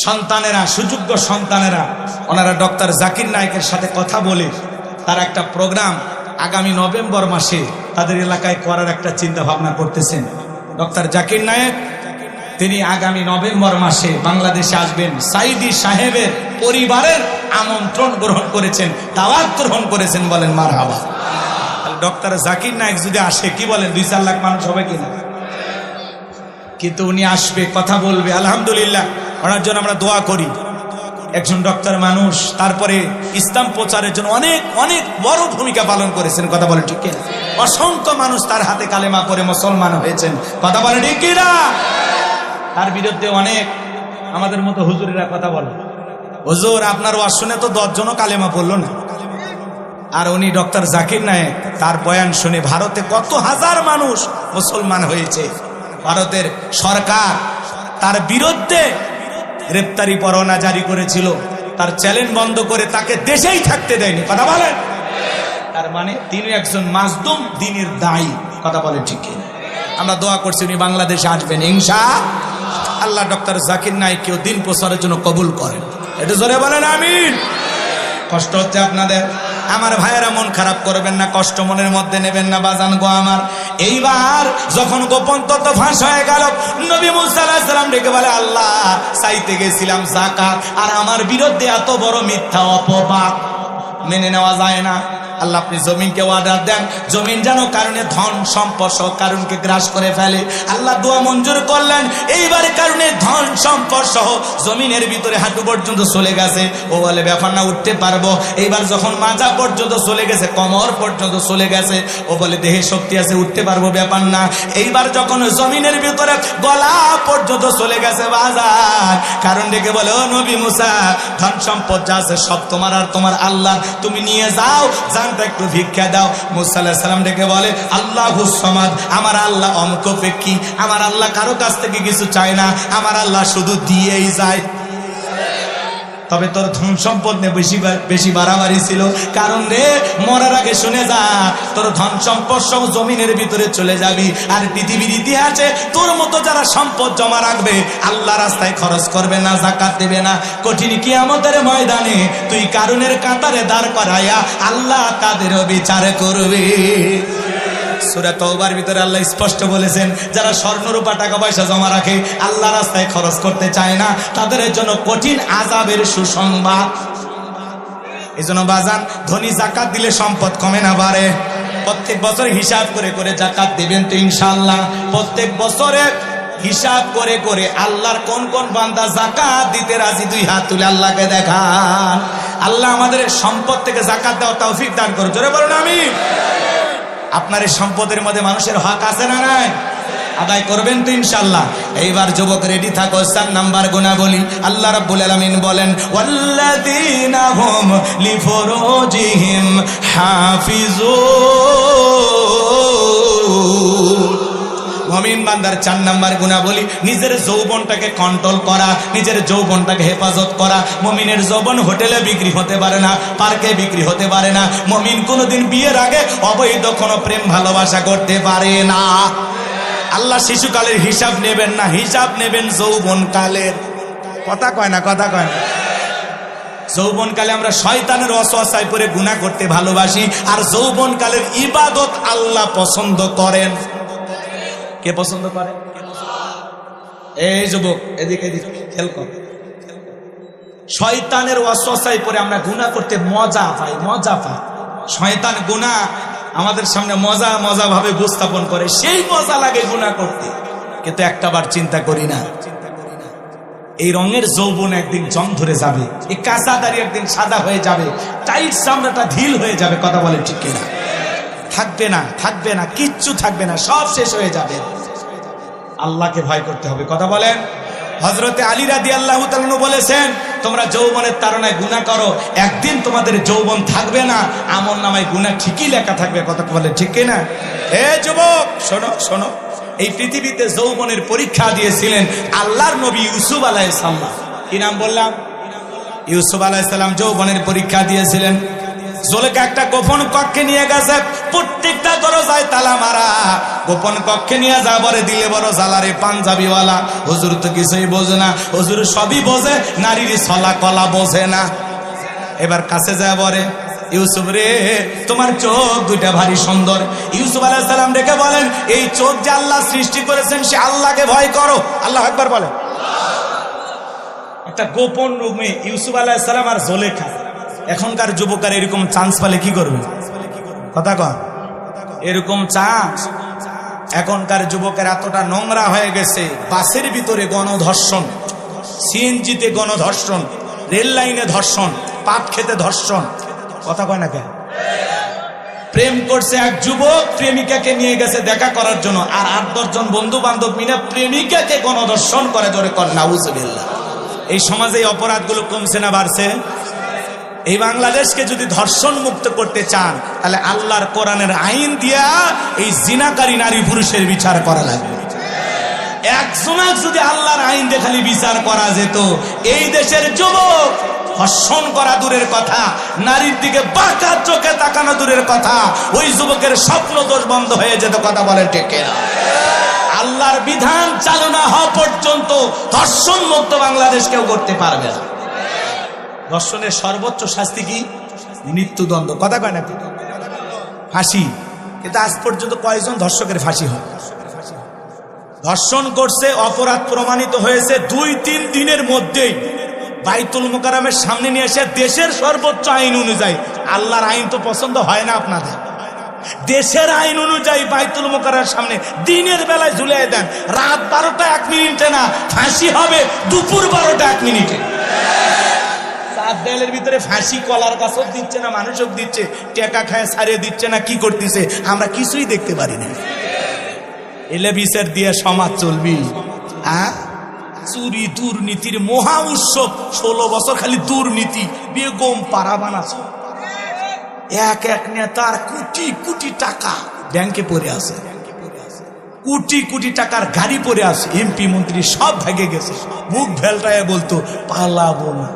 সন্তানেরা, সুযোগ্য সন্তানেরা ওনারা ডক্টর জাকির নায়েকের সাথে কথা বলে তার একটা প্রোগ্রাম আগামী নভেম্বর মাসে তাদের এলাকায় করার একটা চিন্তা ভাবনা করতেছেন। ডক্টর জাকির নায়েক তিনি আগামী নভেম্বর মাসে বাংলাদেশে আসবেন। সাইদি সাহেবের পরিবারের আমন্ত্রণ গ্রহণ করেছেন, দাওয়াত গ্রহণ করেছেন, বলেন মারহাবা। ডক্টর জাকির নায়েক যদি আসে, কি বলেন, 2-4 লাখ মানুষ হবে কিনা? কিন্তু উনি আসবে, কথা বলবে, আলহামদুলিল্লাহ ওনার জন্য আমরা দোয়া করি। একজন ডক্টর মানুষ, তারপরে ইসলাম প্রচারের জন্য অনেক অনেক বড় ভূমিকা পালন করেছেন, কথা বলে ঠিক কিনা? অসংখ্য মানুষ তার হাতে কালেমা করে মুসলমান হয়েছেন, কথা বলে ঠিক কিনা? তার বিরুদ্ধে অনেক আমাদের মতো হুজুরেরা কথা বলে, হুজুর আপনার ওয়াজ শুনে তো 10 জনও কালেমা পড়লো না। আর উনি ডক্টর জাকির নায়েক, তার বয়ান শুনে ভারতে কত হাজার মানুষ মুসলমান হয়েছে। ভারতের সরকার তার বিরুদ্ধে গ্রেপ্তারি পরোয়ানা জারি করেছিল, তার চ্যালেঞ্জ বন্ধ করে তাকে দেশেই থাকতে দেয়নি, কথা বলেন। তার মানে তিনি একজন মাজলুম দ্বীনের দায়ী, কথা বলেন ঠিক কিনা? আমরা দোয়া করছি উনি বাংলাদেশে আসবেন ইনশাআল্লাহ। ডক্টর জাকির নায়েককেও দিন প্রচারের জন্য কবুল করেন, এটা জোরে বলেন আমিন। কষ্ট হচ্ছে আপনাদের, আমার ভাইয়েরা মন খারাপ করবেন না, কষ্ট মনের মধ্যে নেবেন না বাজান গো আমার। এইবার যখন গোপন তত্ত্ব ফাঁস হয়ে গেল, নবী মুসা আলাইহিস সালাম ডেকে বলে, আল্লাহ চাইতে গেছিলাম যাকাত, আর আমার বিরুদ্ধে এত বড় মিথ্যা অপবাদ মেনে নেওয়া যায় না। আল্লাহ আপনি জমিনকে অর্ডার দেন, জমিন যেন কারণে ধন সম্পদ সহ কারণকে গ্রাস করে ফেলে। আল্লাহ দোয়া মঞ্জুর করলেন, এইবার কারণে ধন সম্পদ সহ জমিনের ভিতরে হাঁটু পর্যন্ত চলে গেছে। ও বলে ব্যাপার না, উঠতে পারবো। এইবার যখন মাজা পর্যন্ত চলে গেছে, কোমর পর্যন্ত চলে গেছে, ও বলে দেহে শক্তি আছে, উঠতে পারবো, ব্যাপার না। এইবার যখন জমিনের ভিতরে গলা পর্যন্ত চলে গেছে বাজার, কারণ ডেকে বলে, ও নবী মুসা, ধন সম্পদ যা আছে সব তোমার আর তোমার আল্লাহ, তুমি নিয়ে যাও, একটু ভিক্ষা দাও। মুসা আলাইহিস সালাম ডেকে বলে, আল্লাহুস সামাদ, আমার আল্লাহ অমুখাপেক্ষী, আমার আল্লাহ কারো কাছ থেকে কিছু চায় না, আমার আল্লাহ শুধু দিয়েই যায়। তবে তোর ধন সম্পদ নিয়ে বেশি বাড়াবাড়ি ছিল, কারণ রে মরার আগে শুনে যা, তোর ধন সম্পদ সব জমিনের ভিতরে চলে যাবি। আর পৃথিবীর ইতিহাসে তোর মতো যারা সম্পদ জমা রাখবে, আল্লাহ রাস্তায় খরচ করবে না, যাকাত দেবে না, কঠিন কিয়ামতের ময়দানে তুই কারুনের কাতারে দাঁড় করাইয়া আল্লাহ তাদেরও বিচার করবে। সূরা তাওবার ভিতরে আল্লাহ স্পষ্ট বলেছেন, যারা স্বর্ণ রূপা টাকা পয়সা জমা রাখে, আল্লাহ রাস্তায় খরচ করতে চায় না, তাদের জন্য কঠিন আযাবের সুসংবাদ। এজন্য বাজান, ধনী যাকাত দিলে সম্পদ কমে না, বাড়ে। প্রত্যেক বছর হিসাব করে করে যাকাত দিবেন তো ইনশাআল্লাহ। প্রত্যেক বছরে হিসাব করে করে আল্লাহর কোন কোন বান্দা যাকাত দিতে রাজি, 2 হাত তুলে আল্লাহকে দেখান। আল্লাহ আমাদের সম্পদ থেকে যাকাত দেওয়ার তৌফিক দান করুন, জোরে বলুন আমিন। আপনার এই সম্পদের মধ্যে মানুষের হক আছে না নাই? আদায় করবেন তো ইনশাআল্লাহ। এইবার যুবক রেডি থাকো, 4 নাম্বার গুণাবলী। আল্লাহ রাব্বুল আলামিন বলেন, ওয়াল্লাযীনা হুম লিফুরুজিহিম হাফিজুন। মুমিন বান্দার 4 নাম্বার গুণাবলী, নিজের যৌবনটাকে কন্ট্রোল করা, নিজের যৌবনটাকে হেফাজত করা। মুমিনের যৌবন হোটেলে বিক্রি হতে পারে না, পার্কে বিক্রি হতে পারে না। মুমিন কোনোদিন বিয়ের আগে অবৈধ কোনো প্রেম ভালোবাসা করতে পারে না। আল্লাহ শিশুকালের হিসাব নেবেন না, হিসাব নেবেন যৌবনকালের। কথা কয় না, কথা কয় না। যৌবনকালে আমরা শয়তানের ওয়াসওয়াসায় পড়ে গুনাহ করতে ভালোবাসি, আর যৌবনকালের ইবাদত আল্লাহ পছন্দ করেন। কে পছন্দ করে? এই যুবক এদিকে এদিকে খেল কর। শয়তানের ওয়াসওয়াসায় পড়ে আমরা গুনাহ করতে মজা পাই, মজা পাই। শয়তান গুনাহ আমাদের সামনে মজা মজা ভাবে উপস্থাপন করে, সেই মজা লাগে গুনাহ করতে, কিন্তু একটাবার চিন্তা করি না এই রঙের যৌবন একদিন জং ধরে যাবে, এই কাঁচা দাড়ি একদিন সাদা হয়ে যাবে, টাইট চামড়াটা ঢিল হয়ে যাবে, কথা বলে ঠিক কিনা? থাকবে না, থাকবে না, কিচ্ছু থাকবে না, সব শেষ হয়ে যাবে। আল্লাহকে ভয় করতে হবে, কথা বলেন। হযরতে আলী রাদিয়াল্লাহু তাআলা আনহু বলেছেন, তোমরা যৌবনের তাড়নায় গুনাহ করো, একদিন তোমাদের যৌবন থাকবে না, আমলনামায় গুনাহ ঠিকই লেখা থাকবে, কথা বলে ঠিক কিনা? হে যুবক শোনো শোনো, এই পৃথিবীতে যৌবনের পরীক্ষা দিয়েছিলেন আল্লাহর নবী ইউসুফ আলাইহিস সালাম। কি নাম বললাম? ইউসুফ আলাইহিস সালাম যৌবনের পরীক্ষা দিয়েছিলেন। জুলেখা একটা গোপন কক্ষে নিয়ে গেছে, প্রত্যেকটা দরজায় তালা মারা, গোপন কক্ষে নিয়ে যা বলে দিলে বড় জালারে পাঞ্জাবিওয়ালা, হুজুর তো কিছুই বোঝে না, হুজুর সবই বোঝে, নারীর ছলা কলা বোঝে না। এবার কাছে যা বলে, ইউসুফ রে তোমার চোখ দুইটা ভারী সুন্দর। ইউসুফ আলাইহিস সালাম ডেকে বলেন, এই চোখ যে আল্লাহ সৃষ্টি করেছেন সে আল্লাহকে ভয় করো। আল্লাহ আকবার বলে। একটা গোপন রুমে ইউসুফ আলাইহিস সালাম আর জুলেখা। এখনকার যুবকের এরকম চান্স পালে কি করবে? কথা কন, এরকম চান্স। এখনকার যুবকের এতটা নোংরা হয়ে গেছে, বাসের ভিতরে গণধর্ষণ, সিএনজিতে গণধর্ষণ, রেল লাইনে ধর্ষণ, পাট খেতে ধর্ষণ। কথা কয় না কেন? প্রেম করছে এক যুবক, প্রেমিকাকে নিয়ে গেছে দেখা করার জন্য, আর 8-10 জন বন্ধু বান্ধব মিলে প্রেমিকাকে গণধর্ষণ করে, ধরে কর নাউজুবিল্লাহ। এই সমাজে এই অপরাধগুলো কমছে না বাড়ছে? এই বাংলাদেশকে যদি ধর্ষণ মুক্ত করতে চান, তাহলে আল্লাহর কোরআনের আইন দিয়া এই জিনাকারী নারী পুরুষের বিচার করা লাগবে। একজনের যদি আল্লাহর আইন দিয়ে খালি বিচার করা যেত, এই দেশের যুবক ধর্ষণ করা দূরের কথা, নারীর দিকে বাঁকা চোখে তাকানো দূরের কথা, ওই যুবকের স্বপ্ন দোষ বন্ধ হয়ে যেত। কথা বলেন ঠিক কিনা? আল্লাহর বিধান চালু না হওয়া পর্যন্ত ধর্ষণ মুক্ত বাংলাদেশ কেউ করতে পারবে না। ধর্ষণের সর্বোচ্চ শাস্তি কি? মৃত্যুদণ্ড। কথা কয় না? ফাঁসি। কিন্তু আজ পর্যন্ত কয়েকজন ধর্ষকের ফাঁসি হয়? ধর্ষণ করছে, অপরাধ প্রমাণিত হয়েছে, 2-3 দিনের মধ্যেই বাইতুল মুকাররমের সামনে নিয়ে এসে দেশের সর্বোচ্চ আইন অনুযায়ী, আল্লাহর আইন তো পছন্দ হয় না আপনাদের, দেশের আইন অনুযায়ী বাইতুল মুকাররমের সামনে দিনের বেলায় ঝুলিয়ে দেন। রাত 12টা 1 মিনিটে না, ফাঁসি হবে দুপুর 12টা 1 মিনিটে। চার দেয়ালের ভিতরে ফাঁসি, কলার গাছও দিচ্ছে না, মানুষও দিচ্ছে, টেকা খায় ছাড়িয়ে দিচ্ছে না, কি করতেছে আমরা কিছুই দেখতে পারি না। এলে বিচার দিয়ে সমাজ চলবি? চুরি দুর্নীতির মহা উৎসব, 16 বছর খালি দুর্নীতি, বেগম পাড়া বানাচ্ছে। এক এক নেতার কোটি কোটি টাকা ব্যাংকে পড়ে আছে, কোটি কোটি টাকার গাড়ি পড়ে আছে, এমপি মন্ত্রী সব ভেঙে গেছে। মুখ ভেলটায় বলতো পালাবো না।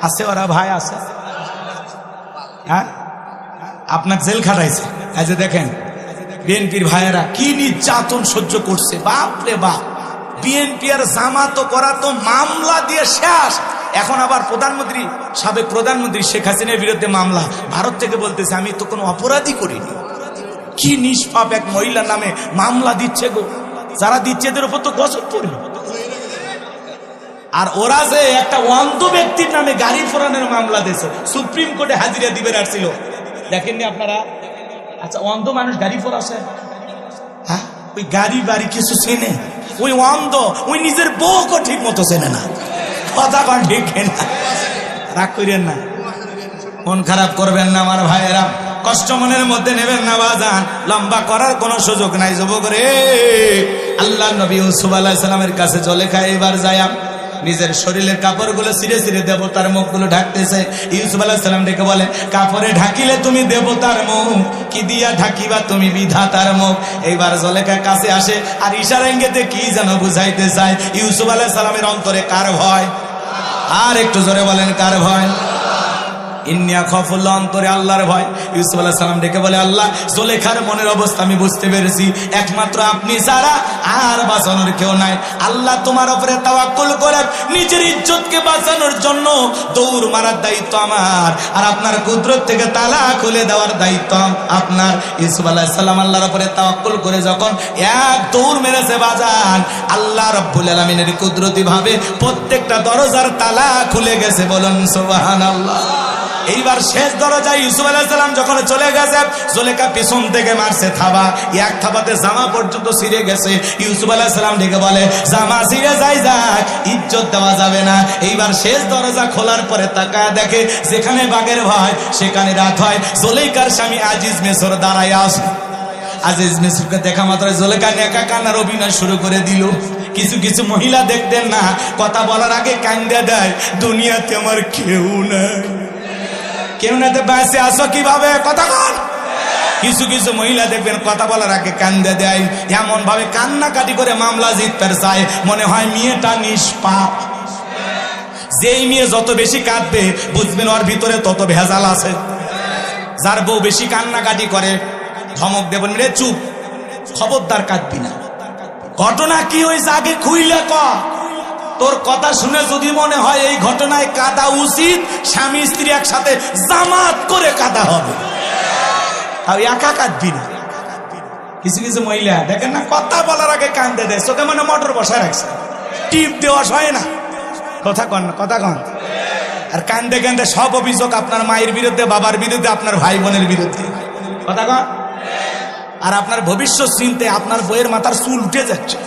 আছে ওরা ভাই আছে? হ্যাঁ, আপনার জেল খাটাইছে। এই যে দেখেন বিএনপির ভাইয়েরা কি নির্যাতন সহ্য করছে, বাপ রে বাপ। বিএনপি আর জামাত করা তো মামলা দিয়ে শেষ। এখন আবার প্রধানমন্ত্রী, সাবেক প্রধানমন্ত্রী শেখ হাসিনার বিরুদ্ধে মামলা, ভারত থেকে বলতেছে আমি তো কোনো অপরাধী করিনি। কি নিষ্পাপ এক মহিলার নামে মামলা দিচ্ছে গো, যারা দিচ্ছে এদের উপর তো গজব পড়ল। আর ওরা যে একটা অন্ধ ব্যক্তির নামে গাড়ি ফোরানোর মামলা দিয়েছে, সুপ্রিম কোর্টে হাজিরা দিবেন আসছিল, দেখেননি আপনারা? আচ্ছা, অন্ধ মানুষ গাড়ি ফোরাছে? হ্যাঁ, ওই গাড়ি বাড়ি কিছু চেনে? ওই অন্ধ, ওই নিজের বউকে ঠিক মতো চেনে না। কথা কন ঠিক না? রাগ করেন না, মন খারাপ করবেন না আমার ভাইয়েরা, কষ্ট মনের মধ্যে নেবেন না বাজান। লম্বা করার কোনো সুযোগ নাই যুবক রে। আল্লাহ নবী ইউসুফ আলাইহিস সালামের কাছে জুলেখা এবার যায়, নিজের শরীরের কাপড়গুলো ছিঁড়ে ছিঁড়ে দেবতার মুখগুলো ঢাকতেছে। ইউসুফ আলাইহিস সালাম ডেকে বলে, কাপড়ে ঢাকিলে তুমি দেবতার মুখ, কি দিয়া ঢাকিবা তুমি বিধাতার মুখ। এইবার জুলেখা কাছে আসে আর ইশারা ইঙ্গিতে কি যেন বুঝাইতে চায়। ইউসুফ আলাইহিস সালামের অন্তরে কার ভয়? আর একটু জোরে বলেন, কার ভয়? ইন্নিয়া খাফুল্লাহ, অন্তরে আল্লাহর ভয়। ইউসুফ আলাইহিস সালাম ডেকে বলে, আল্লাহ, জুলেখার মনের অবস্থা আমি বুঝতে পেরেছি, একমাত্র আপনি ছাড়া আর বাঁচানোর কেউ নাই। আল্লাহ তোমার উপরে তাওয়াক্কুল করে নিজের ইজ্জতকে বাঁচানোর জন্য দৌড় মারার দায়িত্ব আমার, আর আপনার কুদরত থেকে তালা খুলে দেওয়ার দায়িত্ব আপনার। ইউসুফ আলাইহিস সালাম আল্লাহর উপরে তাওয়াক্কুল করে যখন এক দৌড় মেরেছে বাজান, আল্লাহ রাব্বুল আলামিনের কুদরতি ভাবে প্রত্যেকটা দরজার তালা খুলে গেছে। বলুন সুবহানাল্লাহ। এইবার শেষ দরজায় ইউসুফ আলাইহিস সালাম যখন চলে গেছে, জুলেখা পিছন থেকে মারছে থাবা, এক থাবাতে জামা পর্যন্ত ছিঁড়ে গেছে। ইউসুফ আলাইহিস সালাম ডেকে বলে, জামা ছিঁড়ে যাই যাক, ইজ্জত দেওয়া যাবে না। এইবার শেষ দরজা খোলার পরে তাকায় দেখে যেখানে বাঘের ভয় সেখানে রাত হয়। জুলেখার স্বামী আজিজ মিসর দাঁড়ায় আছে। আজিজ মিসরকে দেখা মাত্র জুলেখা নেকা কান্নার অভিনয় শুরু করে দিল। কিছু কিছু মহিলা দেখতেন না, কথা বলার আগে কান্দে দেয়, দুনিয়াতে আমার কেউ নাই, কেউ না, বেঁচে আসো কিভাবে? কথা বল। কিছু কিছু মহিলা দেখবেন কথা বলার আগে কান্দে দেয়, এমন ভাবে কান্নাকাটি করে মামলা জিততে চায়, মনে হয় মেয়েটা নিষ্পাপ। যেই মেয়ে যত বেশি কাঁদবে বুঝবেন ওর ভিতরে তত ভেজাল আছে। যার বউ বেশি কান্নাকাটি করে, ধমক দেবেন, রে চুপ, খবরদার কাঁদবি না। ঘটনা কি হয়েছে আগে খুইলে ক। তোর কথা শুনে যদি মনে হয় এই ঘটনায় কাঁদা উচিত, স্বামী স্ত্রী একসাথে জামাত করে কাঁদা হবে, তাও একা কাঁদবি না। কিছু কিছু মহিলা দেখেন না, কথা বলার আগে কান্দে দেয়, চোখে মানে মোটর বসায় রাখছে, টিপ দেওয়া হয় না। কথা কন না, কথা কন। আর কান্দে কান্দে সব অভিযোগ আপনার মায়ের বিরুদ্ধে, বাবার বিরুদ্ধে, আপনার ভাই বোনের বিরুদ্ধে। কথা কন। আর আপনার ভবিষ্যৎ চিন্তে আপনার বইয়ের মাথার চুল উঠে যাচ্ছে,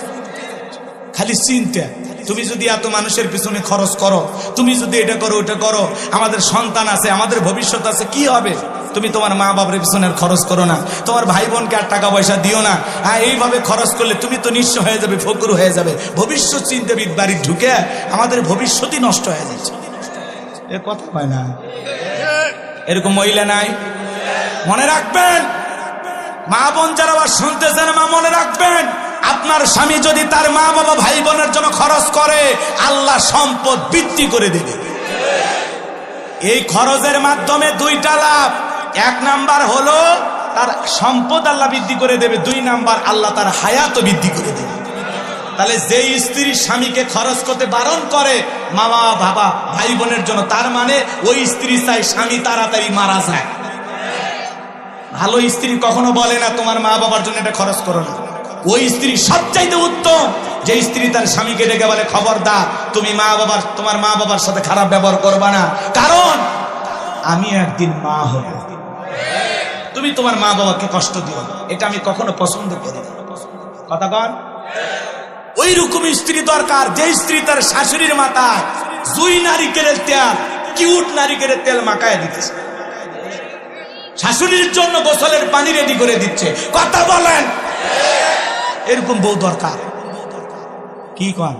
খালি চিন্তা। তুমি যদি এত মানুষের পিছনে খরচ করো, তুমি যদি এটা করো ওটা করো, আমাদের সন্তান আছে, আমাদের ভবিষ্যৎ আছে, কি হবে? তুমি তোমার মা বাবার পিছনে খরচ করো না, তোমার ভাই বোনকে আর টাকা পয়সা দিও না। হ্যাঁ, এইভাবে খরচ করলে তুমি তো নিঃস্ব হয়ে যাবে, ফকির হয়ে যাবে। ভবিষ্যৎ চিন্তাবিদ বাড়ি ঢুকে আমাদের ভবিষ্যৎই নষ্ট হয়ে যাচ্ছে। এ কথা হয় না? এরকম মহিলা নাই? মনে রাখবেন, মা বোন যারা আবার শুনতেছেন, মা মনে রাখবেন, আপনার স্বামী যদি তার মা বাবা ভাই বোনের জন্য খরচ করে, আল্লাহ সম্পদ বৃদ্ধি করে দেবে। এই খরচের মাধ্যমে দুইটা লাভ। এক নাম্বার হলো তার সম্পদ আল্লাহ বৃদ্ধি করে দেবে, দুই নাম্বার আল্লাহ তার হায়াতও বৃদ্ধি করে দেবে। তাহলে যেই স্ত্রী স্বামীকে খরচ করতে বারণ করে মা বাবা ভাই বোনের জন্য, তার মানে ওই স্ত্রী চাই স্বামী তাড়াতাড়ি মারা যায়। ভালো স্ত্রী কখনো বলে না তোমার মা বাবার জন্য এটা খরচ করো না। ওই স্ত্রী সবচাইতে উত্তম যে স্ত্রী তার স্বামীকে ডেকে বলে, খবরদার তুমি তোমার মা বাবার সাথে খারাপ ব্যবহার করবা না, কারণ আমি একদিন মা হব, তুমি তোমার মা বাবাকে কষ্ট দিও না, এটা আমি কখনো পছন্দ করি না। কথা কন। ওই রকম স্ত্রী দরকার, যে স্ত্রী তার শাশুড়ির মাথায় জুই নারিকেলের তেল, কিউট নারিকেলের তেল মাখায় দিতেছে, শাশুড়ির জন্য গোসলের পানি রেডি করে দিচ্ছে। কথা বলেন, এরকম বউ দরকার। কি কন?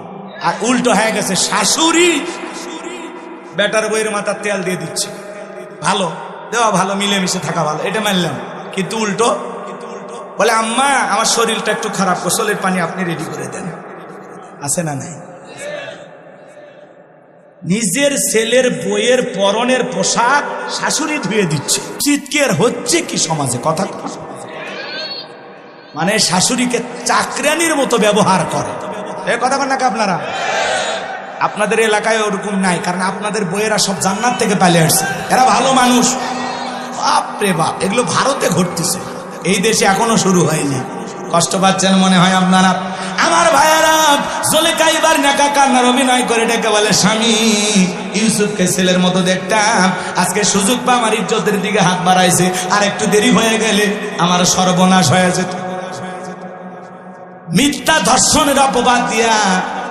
আর উল্টো হয়ে গেছে, শাশুড়ি বেটার বইয়ের মাথার তেল দিয়ে দিচ্ছে। ভালো দেওয়া ভালো, মিলেমিশে থাকা ভালো, এটা মানলাম, কিন্তু উল্টো বলে আম্মা আমার শরীরটা একটু খারাপ, গোসলের পানি আপনি রেডি করে দেন। আছে না নাই? নিজের ছেলের বইয়ের পরনের পোশাক শাশুড়ি ধুয়ে দিচ্ছে। চিৎকার হচ্ছে কি সমাজে? কথা মানে শাশুড়িকে চাকরানির মতো ব্যবহার করে। এই কথা বলেন নাকি আপনারা? আপনাদের এলাকায় ওরকম নাই, কারণ আপনাদের বইয়েরা সব জান্নাত থেকে পালিয়ে আসছে, এরা ভালো মানুষ। বাপরে বাপ, এগুলো ভারতে ঘটতেছে, এই দেশে এখনো শুরু হয়নি। কষ্ট পাচ্ছেন মনে হয় আপনারা। আমার ভাইয়েরা, জুলেখা এবার নাকা কান্নার অভিনয় করে ডেকে বলে, স্বামী ইউসুফকে ছেলের মতো দেখতাম, আজকে সুযোগ পা আমার ইজ্জতের দিকে হাত বাড়াইছে, আর একটু দেরি হয়ে গেলে আমার সর্বনাশ হয়ে যেত। মিথ্যা ধর্ষণের অপবাদ দিয়া,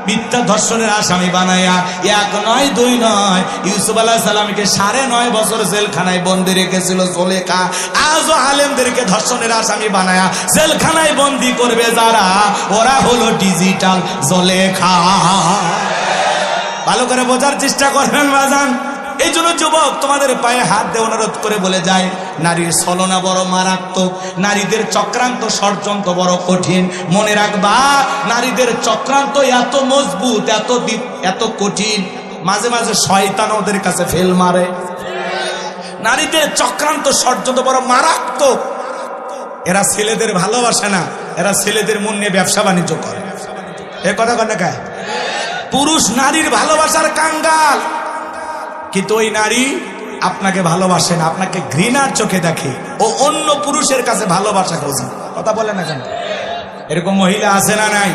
মিথ্যা ধর্ষণের আসামি বানাইয়া, এক নয় দুই নয়, ইউসুফ আলাইহিস সালামকে 9.5 বছর জেলখানায় বন্দি রেখেছিল জুলেখা। আজও আলেমদেরকে ধর্ষণের আসামি বানায়া জেলখানায় বন্দি করবে যারা, ওরা হলো ডিজিটাল জুলেখা। ভালো করে বোঝার চেষ্টা করবেন বাজান। এই জন্য যুবক, তোমাদের পায়ে হাত দিয়ে অনুরোধ করে বলে যায়, নারীর ছলনা বড় মারাত্মক, নারীদের চক্রান্ত ষড়যন্ত্র বড় কঠিন। মনে রাখবা, নারীদের চক্রান্ত এত মজবুত, এত কঠিন, মাঝে মাঝে শয়তান ওদের কাছে ফেল মারে। নারীদের চক্রান্ত ষড়যন্ত্র বড় মারাত্মক। এরা ছেলেদের ভালোবাসে না, এরা ছেলেদের মন নিয়ে ব্যবসা বাণিজ্য করে। এ কথা কন না কে? পুরুষ নারীর ভালোবাসার কাঙ্গাল, কিন্তু ওই নারী আপনাকে ভালোবাসে না, আপনাকে ঘৃণার চোখে দেখে, ও অন্য পুরুষের কাছে ভালোবাসা খোঁজে। কথা বলে না কেন? এরকম মহিলা আছে না নাই?